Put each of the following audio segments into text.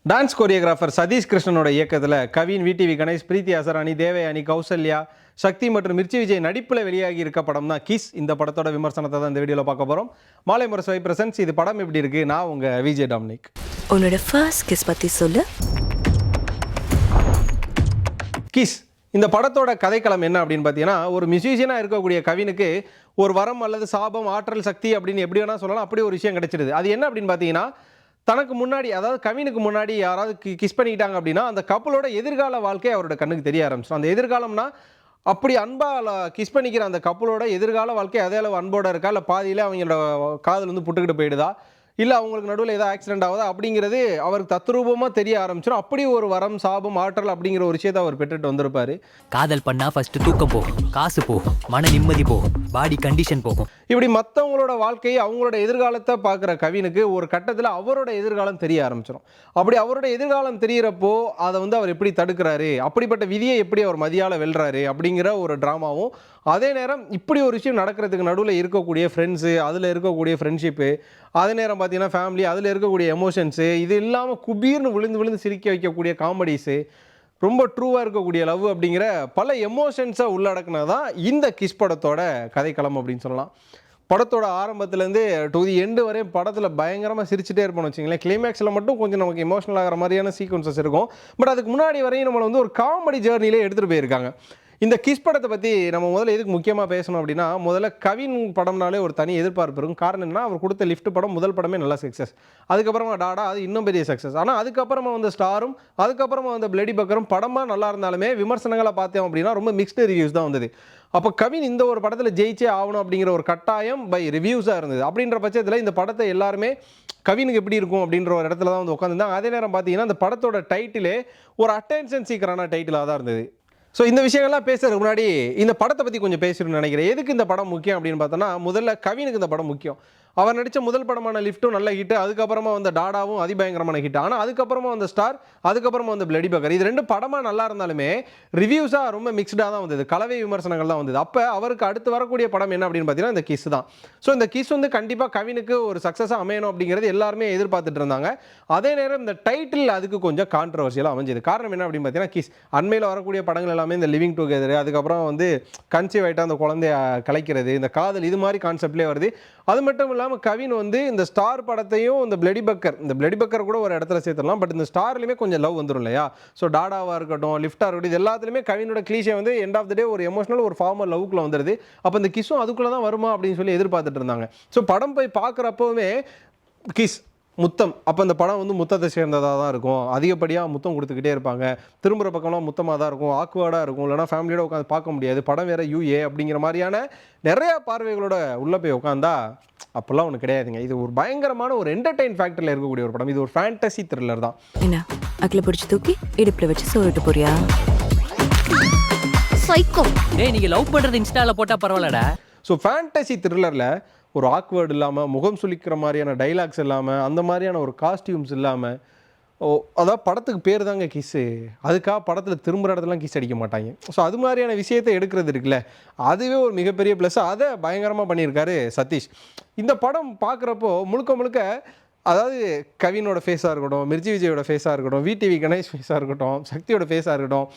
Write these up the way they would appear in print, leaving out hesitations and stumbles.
Dance choreographer Satish கிருஷ்ணனோட இயக்கத்தில் Kavin, VTV Ganesh, பிரீத்தி அசராணி, தேவயானி, கௌசல்யா, சக்தி மற்றும் மிர்ச்சி விஜய் நடிப்பில் வெளியாகி இருக்க படம் தான் கிஸ். இந்த படத்தோட விமர்சனத்தை தான் இந்த வீடியோவில் பார்க்க போகிறோம். மாலை முரசு பிரசன்ஸ். இது படம் எப்படி இருக்கு? நான் உங்கள் விஜய் டாமினிக். உன்னோட ஃபர்ஸ்ட் கிஸ் பற்றி சொல்லு. கிஸ் இந்த படத்தோட கதைக்களம் என்ன அப்படின்னு பார்த்தீங்கன்னா, ஒரு மியூசிஷியனாக இருக்கக்கூடிய கவினுக்கு ஒரு வரம் அல்லது சாபம், ஆற்றல், சக்தி அப்படின்னு எப்படி வேணால் சொல்லலாம், அப்படி ஒரு விஷயம் கிடைச்சிடுது. அது என்ன அப்படின்னு பார்த்தீங்கன்னா, தனக்கு முன்னாடி, அதாவது கவினுக்கு முன்னாடி யாராவது கிஸ் பண்ணிக்கிட்டாங்க அப்படின்னா அந்த கப்பலோட எதிர்கால வாழ்க்கை அவரோட கண்ணுக்கு தெரிய ஆரம்பிச்சிடும். அந்த எதிர்காலம்னா அப்படி அன்பால் கிஸ் பண்ணிக்கிற அந்த கப்பலோட எதிர்கால வாழ்க்கை அதே அளவு அன்போட இருக்கா, இல்லை பாதியில் அவங்களோட காதல் வந்து புட்டுக்கிட்டு போயிடுதா, இல்லை அவங்களுக்கு நடுவில் ஏதாவது ஆக்சிடென்ட் ஆகுதா அப்படிங்கிறது அவருக்கு தத்ரூபமாக தெரிய ஆரம்பிச்சிடும். அப்படி ஒரு வரம், சாபம், ஆற்றல் அப்படிங்கிற ஒரு விஷயத்தை அவர் பெற்றுட்டு வந்திருப்பாரு. காதல் பண்ணா ஃபர்ஸ்ட் தூக்கம் போகும், காசு போகும், மன நிம்மதி போகும், பாடி கண்டிஷன் போகும். இப்படி மற்றவங்களோட வாழ்க்கையை, அவங்களோட எதிர்காலத்தை பார்க்குற கவினுக்கு ஒரு கட்டத்தில் அவரோட எதிர்காலம் தெரிய ஆரம்பிச்சிடும். அப்படி அவரோட எதிர்காலம் தெரிகிறப்போ அதை வந்து அவர் எப்படி தடுக்கிறாரு, அப்படிப்பட்ட விதியை எப்படி அவர் மதியால் வெல்றாரு அப்படிங்கிற ஒரு ட்ராமாவும், அதே நேரம் இப்படி ஒரு விஷயம் நடக்கிறதுக்கு நடுவில் இருக்கக்கூடிய ஃப்ரெண்ட்ஸு, அதில் இருக்கக்கூடிய ஃப்ரெண்ட்ஷிப்பு, அதே நேரம் பார்த்தீங்கன்னா ஃபேமிலி, அதில் இருக்கக்கூடிய எமோஷன்ஸு, இது இல்லாமல் குபீர்னு விழுந்து விழுந்து சிரிக்க வைக்கக்கூடிய காமெடிஸு, ரொம்ப ட்ரூவாக இருக்கக்கூடிய லவ் அப்படிங்கிற பல எமோஷன்ஸை உள்ளடக்குனது தான் இந்த கிஸ் படத்தோட கதைக்களம் அப்படின்னு சொல்லலாம். படத்தோட ஆரம்பத்துலேருந்து டு தி எண்டு வரையும் படத்தில் பயங்கரமாக சிரிச்சுட்டே இருப்போம்னு வச்சுங்களேன். கிளைமேக்ஸில் மட்டும் கொஞ்சம் நமக்கு எமோஷனல் ஆகிற மாதிரியான சீக்வன்சஸ் இருக்கும். பட் அதுக்கு முன்னாடி வரையும் நம்மளை வந்து ஒரு காமெடி ஜேர்னிலே எடுத்துகிட்டு போயிருக்காங்க. இந்த கிஸ் படத்தை பற்றி நம்ம முதல்ல எதுக்கு முக்கியமாக பேசணும் அப்படின்னா, முதல்ல கவின் படம்னாலே ஒரு தனி எதிர்பார்ப்பு இருக்கும். காரணம் என்னன்னா, அவர் கொடுத்த லிஃப்ட் படம் முதல் படமே நல்ல சக்ஸஸ். அதுக்கப்புறமா டாடா, அது இன்னும் பெரிய சக்ஸஸ். ஆனால் அதுக்கப்புறமா வந்து ஸ்டாரும், அதுக்கப்புறமா வந்து பிளடி பக்கரும் படமாக நல்லா இருந்தாலுமே விமர்சனங்களை பார்த்தோம் அப்படின்னா ரொம்ப மிக்ஸ்டு ரிவ்யூஸ் தான் வந்தது. அப்போ கவின் இந்த ஒரு படத்தில் ஜெயிச்சே ஆகணும் அப்படிங்கிற ஒரு கட்டாயம் பை ரிவ்யூஸாக இருந்தது. அப்படின்ற பட்சத்தில் இந்த படத்தை எல்லாருமே கவினுக்கு எப்படி இருக்கும் அப்படின்ற ஒரு இடத்துல தான் வந்து உட்காந்துருந்தாங்க. அதே நேரம் பார்த்தீங்கன்னா இந்த படத்தோட டைட்டிலே ஒரு அட்டென்ஷன் சீக்கரான டைட்டிலாக தான் இருந்தது. ஸோ இந்த விஷயங்கள்லாம் பேசுறதுக்கு முன்னாடி இந்த படத்தை பற்றி கொஞ்சம் பேசணும்னு நினைக்கிறேன். எதுக்கு இந்த படம் முக்கியம் அப்படின்னு பார்த்தோன்னா, முதல்ல கவினுக்கு இந்த படம் முக்கியம். அவர் நடித்த முதல் படமான லிஃப்ட்டும் நல்ல ஹிட்டு, அதுக்கப்புறமா வந்த டாடாவும் அதிபயங்கரமான ஹிட். ஆனால் அதுக்கப்புறமா வந்த ஸ்டார், அதுக்கப்புறமா வந்து பிளடி பக்கர், இது ரெண்டு படமாக நல்லா இருந்தாலுமே ரிவ்யூஸாக ரொம்ப மிக்ஸ்டாக தான் வந்தது, கலவை விமர்சனங்கள் தான் வந்தது. அப்போ அவருக்கு அடுத்து வரக்கூடிய படம் என்ன அப்படின்னு பார்த்தீங்கன்னா இந்த கிஸ் தான். ஸோ இந்த கிஸ் வந்து கண்டிப்பாக கவினுக்கு ஒரு சக்ஸஸாக அமையணும் அப்படிங்கிறது எல்லாருமே எதிர்பார்த்துட்டு இருந்தாங்க. அதே நேரம் இந்த டைட்டில் அதுக்கு கொஞ்சம் கான்ட்ரவர்சியலாக அமைஞ்சது. காரணம் என்ன அப்படின்னு பார்த்தீங்கன்னா, கிஸ் அண்மையில் வரக்கூடிய படங்கள் எல்லாமே இந்த லிவிங் டுகெதர், அதுக்கப்புறம் வந்து கன்சீவ் ஆகிட்டா அந்த குழந்தைய கலைக்கிறது, இந்த காதல், இது மாதிரி கான்செப்ட்லேயே வருது. அது மட்டும் இல்லாமல் கவின் வந்து இந்த ஸ்டார் படத்தையும் இந்த பிளடி பக்கர் கூட ஒரு இடத்துல சேர்த்துடலாம். பட் இந்த ஸ்டார்லையுமே கொஞ்சம் லவ் வந்துடும் இல்லையா? ஸோ டாடாவாக இருக்கட்டும், லிஃப்டாக இருக்கட்டும், இது எல்லாத்துலேயுமே கவினோட கிளீஷே வந்து எண்ட் ஆஃப் த டே ஒரு எமோஷனல், ஒரு ஃபார்மல் லவ்க்குள்ள வந்துடுது. அப்போ இந்த கிஸ்ஸும் அதுக்குள்ளே தான் வருமா அப்படின்னு சொல்லி எதிர்பார்த்துட்டு இருந்தாங்க. ஸோ படம் போய் பார்க்குறப்பவுமே கிஸ், முத்தம், அப்போ இந்த படம் வந்து முத்தத்தை சேர்ந்ததாக தான் இருக்கும். அதிகப்படியாக முத்தம் கொடுத்துக்கிட்டே இருப்பாங்க. திரும்புகிற பக்கம்லாம் முத்தமாக தான் இருக்கும், ஆக்வர்டாக இருக்கும், இல்லைனா ஃபேமிலியோட உட்காந்து பார்க்க முடியாது, படம் வேறு யூஏ அப்படிங்கிற மாதிரியான நிறையா பார்வைகளோட உள்ளே போய் உட்காந்தா அப்போல்லாம் ஒன்று கிடையாதுங்க. இது ஒரு பயங்கரமான ஒரு என்டர்டெயின் ஃபேக்டரில் இருக்கக்கூடிய ஒரு படம். இது ஒரு ஃபேண்டசி த்ரில்லர் தான். என்ன அக்கில் பிடிச்சி தூக்கி இடுப்பில் வச்சு சோறிட்டு போறியா? சைக்கோ. டேய், நீங்க லவ் பண்றது இன்ஸ்டால போட்டா பரவாயில்லடா. ஸோ ஃபேண்டசி த்ரில்லரில் ஒரு ஆக்வர்டு இல்லாமல், முகம் சுளிக்கிற மாதிரியான டைலாக்ஸ் இல்லாமல், அந்த மாதிரியான ஒரு காஸ்டியூம்ஸ் இல்லாமல், அதாவது படத்துக்கு பேர் தாங்க கிஸ்ஸு, அதுக்காக படத்தில் திரும்புகிற இடத்துலாம் கிஸ் அடிக்க மாட்டாங்க. ஸோ அது மாதிரியான விஷயத்தை எடுக்கிறது இருக்குல்ல, அதுவே ஒரு மிகப்பெரிய ப்ளஸ். அதை பயங்கரமாக பண்ணியிருக்காரு சதீஷ். இந்த படம் பார்க்குறப்போ முழுக்க முழுக்க, அதாவது கவினோட ஃபேஸாக இருக்கட்டும், மிர்ச்சி விஜயோட ஃபேஸாக இருக்கட்டும், விடிவி கணேஷ் ஃபேஸாக இருக்கட்டும், சக்தியோட ஃபேஸாக இருக்கட்டும்,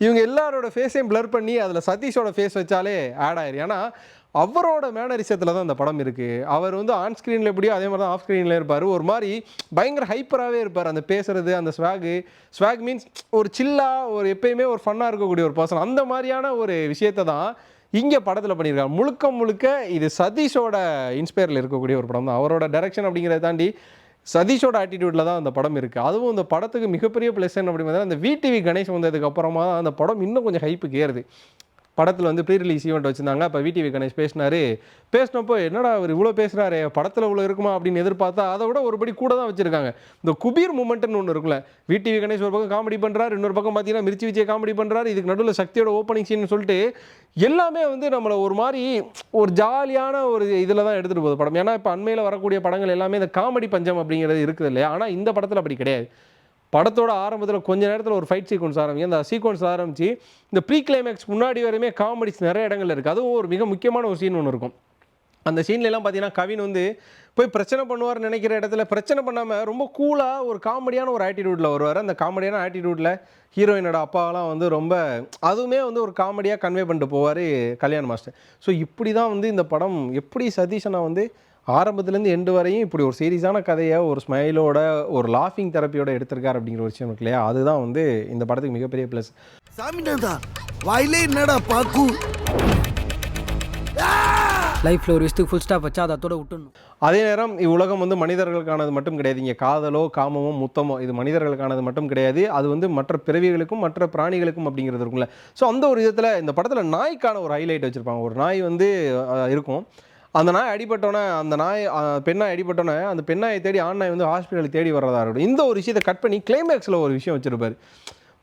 இவங்க எல்லாரோட ஃபேஸையும் பிளர் பண்ணி அதில் சதீஷோட ஃபேஸ் வச்சாலே ஆட் ஆயிரு. ஏன்னா அவரோட மேனரிசத்தில் தான் அந்த படம் இருக்குது. அவர் வந்து ஆன் ஸ்க்ரீனில் எப்படியோ அதே மாதிரி தான் ஆஃப் ஸ்க்ரீனில் இருப்பார். ஒரு மாதிரி பயங்கர ஹைப்பராகவே இருப்பார். அந்த பேசுகிறது, அந்த ஸ்வாக் மீன்ஸ் ஒரு சில்லாக, ஒரு எப்பயுமே ஒரு ஃபன்னாக இருக்கக்கூடிய ஒரு பர்சன். அந்த மாதிரியான ஒரு விஷயத்தை தான் இங்கே படத்தில் பண்ணியிருக்காங்க. முழுக்க முழுக்க இது சதீஷோட இன்ஸ்பயரில் இருக்கக்கூடிய ஒரு படம் தான். அவரோட டைரக்ஷன் அப்படிங்கிறத தாண்டி சதீஷோட ஆட்டிடியூட்டில் தான் அந்த படம் இருக்குது. அதுவும் இந்த படத்துக்கு மிகப்பெரிய ப்ளஸ் என்ன அப்படின்னு பார்த்தா, அந்த விடிவி கணேஷ் வந்ததுக்கு அப்புறமா தான் அந்த படம் இன்னும் கொஞ்சம் ஹைப்புக்கு ஏறுது. படத்தில் வந்து ப்ரீ ரிலீஸ் ஈவெண்ட் வச்சுருந்தாங்க. அப்போ விடிவி கணேஷ் பேசினப்போ என்னடா அவர் இவ்வளோ பேசுகிறாரு, படத்தில் இவ்வளோ இருக்குமா அப்படின்னு எதிர்பார்த்தா அதை விட ஒருபடி கூட தான் வச்சுருக்காங்க. இந்த குபீர் மூமெண்ட்னு ஒன்று இருக்குல்ல, விடிவி கணேஷ் ஒரு பக்கம் காமெடி பண்ணுறாரு, இன்னொரு பக்கம் பார்த்தீங்கன்னா மிர்ச்சி விஜய் காமெடி பண்ணுறாரு, இதுக்கு நடுவில் சக்தியோட ஓப்பனிங் சீன் சொல்லிட்டு எல்லாமே வந்து நம்மளை ஒரு மாதிரி ஒரு ஜாலியான ஒரு இதில் தான் எடுத்துகிட்டு போகுது படம். ஏன்னா இப்போ அண்மையில் வரக்கூடிய படங்கள் எல்லாமே இந்த காமெடி பஞ்சம் அப்படிங்கிறது இருக்குது இல்லையா? ஆனால் இந்த படத்தில் அப்படி கிடையாது. படத்தோட ஆரம்பத்தில் கொஞ்ச நேரத்தில் ஒரு ஃபைட் சீக்வன்ஸ் ஆரம்பிக்கும். அந்த சீக்வன்ஸ் ஆரம்பித்து இந்த ப்ரீ கிளைமேக்ஸ் முன்னாடி வரையுமே காமெடிஸ் நிறைய இடங்கள் இருக்குது. அதுவும் ஒரு மிக முக்கியமான ஒரு சீன் ஒன்று இருக்கும். அந்த சீன்லலாம் பார்த்தீங்கன்னா கவின் வந்து போய் பிரச்சனை பண்ணுவார்னு நினைக்கிற இடத்துல பிரச்சனை பண்ணாமல் ரொம்ப கூலாக ஒரு காமெடியான ஒரு ஆட்டிடியூடில் வருவார். அந்த காமெடியான ஆட்டிடியூடில் ஹீரோயினோட அப்பாவெல்லாம் வந்து ரொம்ப அதுவுமே வந்து ஒரு காமெடியாக கன்வே பண்ணிட்டு போவார் கல்யாண் மாஸ்டர். ஸோ இப்படி தான் வந்து இந்த படம் எப்படி சதீஷனை வந்து ஆரம்பத்துலேருந்து எண்டு வரையும் இப்படி ஒரு சீரியஸான கதையை ஒரு ஸ்மைலோட ஒரு லாஃபிங் தெரப்பியோட எடுத்திருக்காரு அப்படிங்கிற ஒரு விஷயம் இருக்கு இல்லையா, அதுதான் வந்து இந்த படத்துக்கு மிகப்பெரிய ப்ளஸ். சாமிநாதா வாயிலே என்னடா பாக்கு லைஃப்ல ஒரு விஷயத்துக்கு ஃபுல் ஸ்டாப் வச்சா அதோட விட்டுணும். அதே நேரம் இவ்வுலகம் வந்து மனிதர்களுக்கானது மட்டும் கிடையாது. இங்கே காதலோ காமமோ முத்தமோ இது மனிதர்களுக்கானது மட்டும் கிடையாது. அது வந்து மற்ற பிறவிகளுக்கும் மற்ற பிராணிகளுக்கும் அப்படிங்கிறது இருக்கும்ல. ஸோ அந்த ஒரு விதத்தில் இந்த படத்தில் நாய்க்கான ஒரு ஹைலைட் வச்சுருப்பாங்க. ஒரு நாய் வந்து இருக்கும். அந்த நாய் அடிபட்டோன்னே அந்த நாய் பெண்ணாய் அடிபட்டோன்னே அந்த பெண்ணாயை தேடி ஆண் நாய் வந்து ஹாஸ்பிட்டலுக்கு தேடி வர்றதா இருக்கட்டும். இந்த ஒரு விஷயத்தை கட் பண்ணி கிளைமேக்ஸில் ஒரு விஷயம் வச்சுருப்பார்.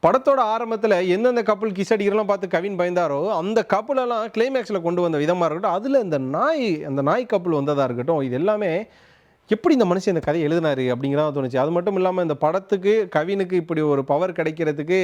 படத்தோட ஆரம்பத்தில் எந்தெந்த கப்பல் கிஸ் அடிக்கிறலாம் பார்த்து கவின் பயந்தாரோ அந்த கப்பலெல்லாம் கிளைமேக்ஸில் கொண்டு வந்த விதமாக இருக்கட்டும், அதில் அந்த நாய் கப்பல் வந்ததாக இருக்கட்டும், இது எல்லாமே எப்படி இந்த மனுஷன் இந்த கதையை எழுதினாரு அப்படிங்கிறதா தோணுச்சு. அது மட்டும் இல்லாமல் இந்த படத்துக்கு கவினுக்கு இப்படி ஒரு பவர் கிடைக்கிறதுக்கு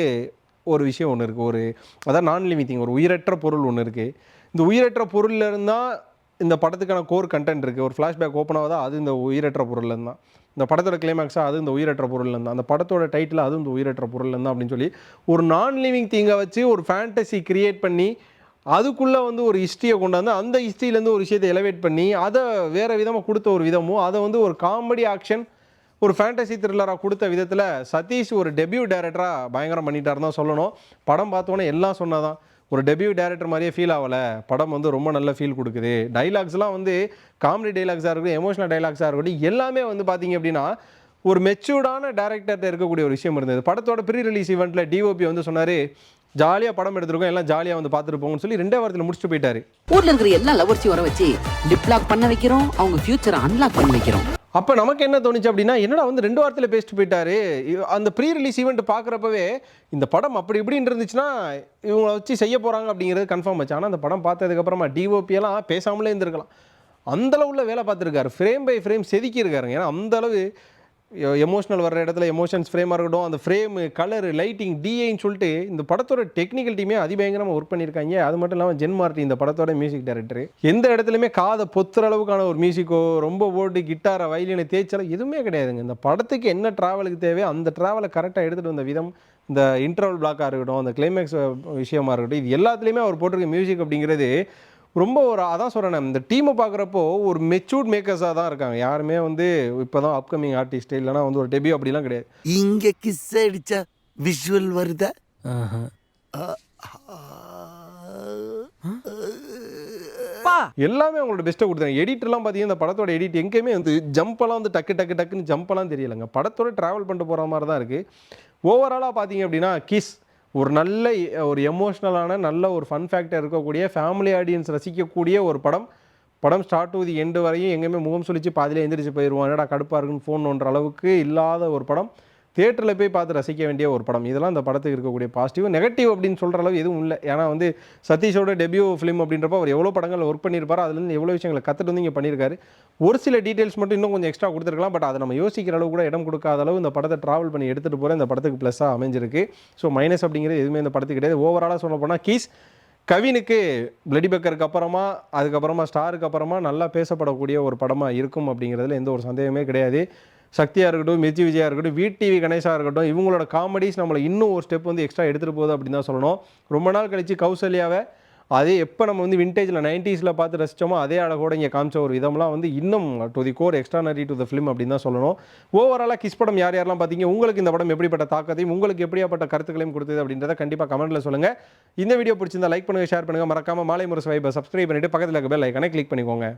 ஒரு விஷயம் ஒன்று இருக்குது. அதான் நான் லிவிங் திங், ஒரு உயிரற்ற பொருள் ஒன்று இருக்குது. இந்த உயிரற்ற பொருளில் இருந்தால் இந்த படத்துக்கான கோர் கண்டென்ட் இருக்குது. ஒரு ஃப்ளாஷ்பேக் ஓப்பன் ஆகுதா அது இந்த உயிரற்ற பொருள்லேருந்து தான். இந்த படத்தோட கிளைமேக்ஸாக அது இந்த உயிரற்ற பொருள்லேருந்து தான். அந்த படத்தோட டைட்டில் அதுவும் இந்த உயிரற்ற பொருள்லேருந்து தான் அப்படின்னு சொல்லி ஒரு நான் லிவிங் திங்கை வச்சு ஒரு ஃபேண்டசி கிரியேட் பண்ணி அதுக்குள்ளே வந்து ஒரு ஹிஸ்ட்ரியை கொண்டு வந்து அந்த ஹிஸ்ட்ரியிலேருந்து ஒரு விஷயத்தை எலவேட் பண்ணி அதை வேறு விதமாக கொடுத்த ஒரு விதமும் அதை வந்து ஒரு காமெடி ஆக்ஷன் ஒரு ஃபேண்டசி த்ரில்லராக கொடுத்த விதத்தில் சதீஷ் ஒரு டெபியூ டைரக்டராக பயங்கரம் பண்ணிட்டாருன்னு தான் சொல்லணும். படம் பார்த்தோன்னே எல்லாம் சொன்னதான் ஒரு டெபியூ டைரக்டர் மாதிரியே ஃபீல் ஆகலை. படம் வந்து ரொம்ப நல்ல ஃபீல் கொடுக்குது. டைலாக்ஸ்லாம் வந்து காமெடி டைலாக்ஸாக இருக்கட்டும், எமோஷனல் டைலாக்ஸாக இருக்கட்டும், எல்லாமே வந்து பார்த்தீங்க அப்படின்னா ஒரு மெச்சூர்டான டேரக்டர்கிட்ட இருக்கக்கூடிய ஒரு விஷயம் இருந்தது. படத்தோட ப்ரீ ரிலீஸ் ஈவெண்ட்டில் டிஓபி வந்து சொன்னார், ஜாலியாக படம் எடுத்துருக்கோம், எல்லாம் ஜாலியாக வந்து பார்த்துட்டு போங்கன்னு சொல்லி 2 வாரத்தில் முடிச்சுட்டு போயிட்டாரு. ஊர்ல இருக்கிற எல்லா லவர்ஸையும் வர வச்சு டிப்லாக் பண்ண வைக்கிறோம், அவங்க ஃபியூச்சரை அன்லாக் பண்ணி வைக்கிறோம். அப்போ நமக்கு என்ன தோணுச்சு அப்படின்னா, என்னடா வந்து 2 வாரத்தில் பேசிட்டு போயிட்டாரு. அந்த ப்ரீ ரிலீஸ் ஈவெண்ட் பார்க்குறப்பவே இந்த படம் அப்படி இப்படின்னு இருந்துச்சுன்னா இவங்களை வச்சு செய்ய போகிறாங்க அப்படிங்கிறது கன்ஃபார்ம் ஆச்சு. ஆனால் அந்த படம் பார்த்ததுக்கப்புறமா டிஓபியெல்லாம் பேசாமலே இருந்திருக்கலாம். அந்தளவு உள்ள வேலை பார்த்துருக்காரு. ஃப்ரேம் பை ஃப்ரேம் செதுக்கி இருக்காருங்க. ஏன்னா அந்தளவு எமோஷனல் வர்ற இடத்துல எமோஷன்ஸ் ஃப்ரேமாக இருக்கட்டும், அந்த ஃப்ரேமு கலரு லைட்டிங் டிஐன்னு சொல்லிட்டு இந்த படத்தோட டெக்னிக்கல் டீமே அதிபயங்கரமாக ஒர்க் பண்ணியிருக்காங்க. அது மட்டும் இல்லாமல் ஜென் மார்ட்டி இந்த படத்தோட மியூசிக் டைரக்டர் எந்த இடத்துலையுமே காதை பொத்துற அளவுக்கான ஒரு மியூசிக்கோ ரொம்ப போட்டு கிட்டாரை வயலினை தேய்ச்சாலும் எதுவுமே கிடையாதுங்க. இந்த படத்துக்கு என்ன ட்ராவலுக்கு தேவையோ அந்த ட்ராவலை கரெக்டாக எடுத்துகிட்டு வந்த விதம், இந்த இன்டர்வல் பிளாக்காக இருக்கட்டும், அந்த கிளைமேக்ஸ் விஷயமா இருக்கட்டும், இது எல்லாத்துலேயுமே அவர் போட்டிருக்க மியூசிக் அப்படிங்கிறது ரொம்ப ஒரு அதான் சொல்கிறேன். இந்த டீமை பார்க்குறப்போ ஒரு மெச்சூர்ட் மேக்கர்ஸாக தான் இருக்காங்க. யாருமே வந்து இப்போ தான் அப்கமிங் ஆர்டிஸ்ட் இல்லைனா வந்து ஒரு டெபியூ அப்படிலாம் கிடையாது. இங்கே கிஸ் அடிச்சா விஷுவல் வருதா? எல்லாமே அவங்களோட பெஸ்ட்டை கொடுத்தாங்க. எடிட்டர்லாம் பார்த்தீங்கன்னா இந்த படத்தோட எடிட் எங்கேயுமே வந்து ஜம்பெல்லாம் வந்து டக்குன்னு ஜம்பெல்லாம் தெரியலைங்க. படத்தோட ட்ராவல் பண்ணிட்டு போகிற மாதிரி தான் இருக்குது. ஓவராலாக பார்த்தீங்க அப்படின்னா கிஸ் ஒரு நல்ல ஒரு எமோஷ்னலான நல்ல ஒரு ஃபன் ஃபேக்டர் இருக்கக்கூடிய ஃபேமிலி ஆடியன்ஸ் ரசிக்கக்கூடிய ஒரு படம் ஸ்டார்ட் டு தி எண்டு வரையும் எங்கேயுமே முகம் சொல்லிச்சு பாதியில் எந்திரிச்சு போயிடுவோம், என்னடா கடுப்பாக இருக்குன்னு ஃபோன் நோன்ற அளவுக்கு இல்லாத ஒரு படம். தியேட்டரில் போய் பார்த்து ரசிக்க வேண்டிய ஒரு படம். இதெல்லாம் இந்த படத்துக்கு இருக்கக்கூடிய பாசிட்டிவ். நெகட்டிவ் அப்படின்னு சொல்கிற அளவு எதுவும் இல்லை. ஏன்னா வந்து சதீஷோட டெபியூ ஃபிலிம் அப்படின்றப்ப அவர் எவ்வளோ படங்கள் ஒர்க் பண்ணியிருப்பார், அதுலேருந்து எவ்வளோ விஷயங்களை கற்றுட்டு வந்து இங்கே பண்ணியிருக்காரு. ஒரு சில டீட்டெயில்ஸ் மட்டும் இன்னும் கொஞ்சம் எக்ஸ்ட்ரா கொடுத்துருக்கலாம். பட் அதை நம்ம யோசிக்கிற அளவு கூட இடம் கொடுக்காத அளவு இந்த படத்தை ட்ராவல் பண்ணி எடுத்துகிட்டு போகிற இந்த படத்துக்கு ப்ளஸ்ஸாக அமைஞ்சிருக்கு. ஸோ மைனஸ் அப்படிங்கிறது எதுவுமே இந்த படத்துக்கு கிடையாது. ஓவராலாக சொல்ல போனால் கீஸ் கவினுக்கு பிளடி பெக்கருக்கு அப்புறமா அதுக்கப்புறமா ஸ்டாருக்கு அப்புறமா நல்லா பேசப்படக்கூடிய ஒரு படமாக இருக்கும் அப்படிங்கிறதுல எந்த ஒரு சந்தேகமே கிடையாது. சக்தியாக இருக்கட்டும், மிர்ச்சி விஜயா இருக்கட்டும், VTV கணேஷாக இருக்கட்டும், இவங்களோட காமெடிஸ் நம்மளை இன்னும் ஒரு ஸ்டெப் வந்து எக்ஸ்ட்ரா எடுத்துகிட்டு போகுது அப்படின்னு தான் சொல்லணும். ரொம்ப நாள் கழித்து கௌசல்யாவை அதே எப்போ நம்ம வந்து விண்டேஜில் 90s பார்த்து ரசித்தோமோ அதே அழகோடு இங்கே காமிச்ச ஒரு விதம்லாம் வந்து இன்னும் to the core extraordinary to the film அப்படின்னு தான் சொல்லணும். ஓவராலாக கிஸ் படம் யாரெல்லாம் பார்த்தீங்க, உங்களுக்கு இந்த படம் எப்படிப்பட்ட தாக்கத்தையும் உங்களுக்கு எப்படியாப்பட்ட கருத்துக்களையும் கொடுத்தது அப்படின்றத கண்டிப்பாக கமெண்ட்டில் சொல்லுங்கள். இந்த வீடியோ பிடிச்சிருந்தா லைக் பண்ணுங்கள், ஷேர் பண்ணுங்கள். மறக்காமல் மாலை முரசு வைபை சப்ஸ்கிரைப் பண்ணிவிட்டு பக்கத்தில் இருக்க பெல் ஐக்கானை கிளிக் பண்ணிக்கோங்க.